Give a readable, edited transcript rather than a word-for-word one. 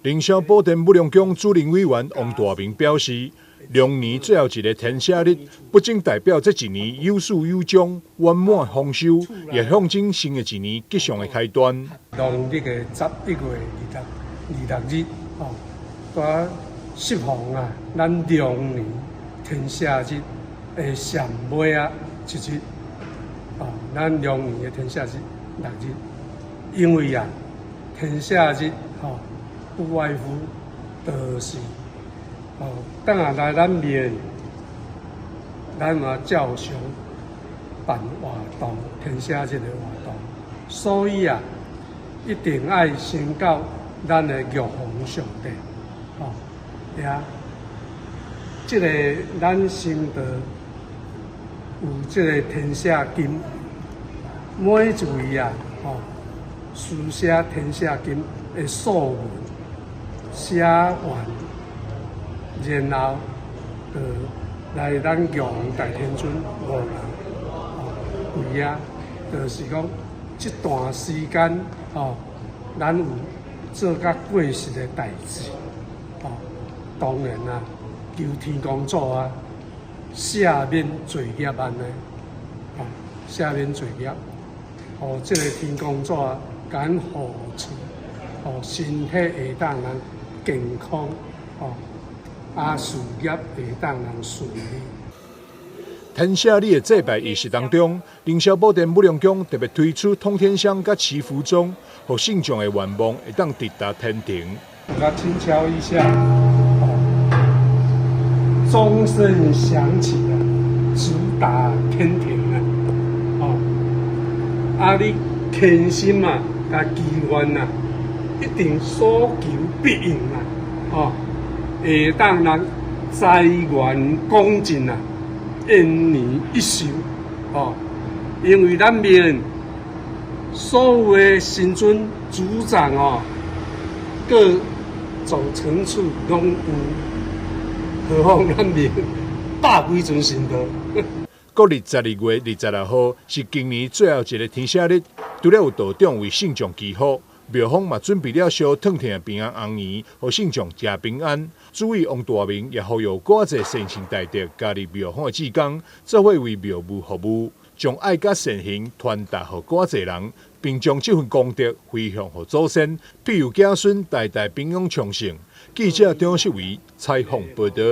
凌霄保健武良宫主任委员王大明表示，龙年最后一个天赦日，不仅代表这一年有始有终、圆满丰收，也象征新的一年吉祥的开端。农历的11月26日，在适逢咱龙年天赦日的上尾一日，咱龙年的天赦日6日，因为天赦日不外乎就是当然来咱庙，咱嘛照常办活动，天赦日的活动，所以一定要先到咱的玉皇上帝，这个咱先得有这个天赦金，每一位书写天赦金的数文写完，然后来咱玉皇大天尊5人跪就是讲这段时间咱有做甲过实的代志，当然求天公祖赦免罪孽安尼，赦免罪孽，这个天公祖甲咱护持，身体会当人健康，事业会当人顺利。天赦日的祭拜仪式当中，凌霄保健武良宫特别推出通天香甲祈福钟，让信众的愿望会当直达天庭。我请敲一下，钟声响起直达天庭你虔心甲祈愿一定所求必应会当人财源广进延年益寿因为咱庙所有的神尊主长各种层次拢有，何况咱庙百几尊神道。国历12月26号是今年最后一个天赦日，除了有道长为信众祈福，庙方嘛准备了烧烫天的平安红圆，让信众吃平安。主委王大明也呼吁寡济善心大德加入庙方的志工，做伙为庙宇服务，将爱甲善行传达给寡济人，并将这份功德回向给祖先，庇佑子孙代代平安昌盛。记者张世伟采访报道。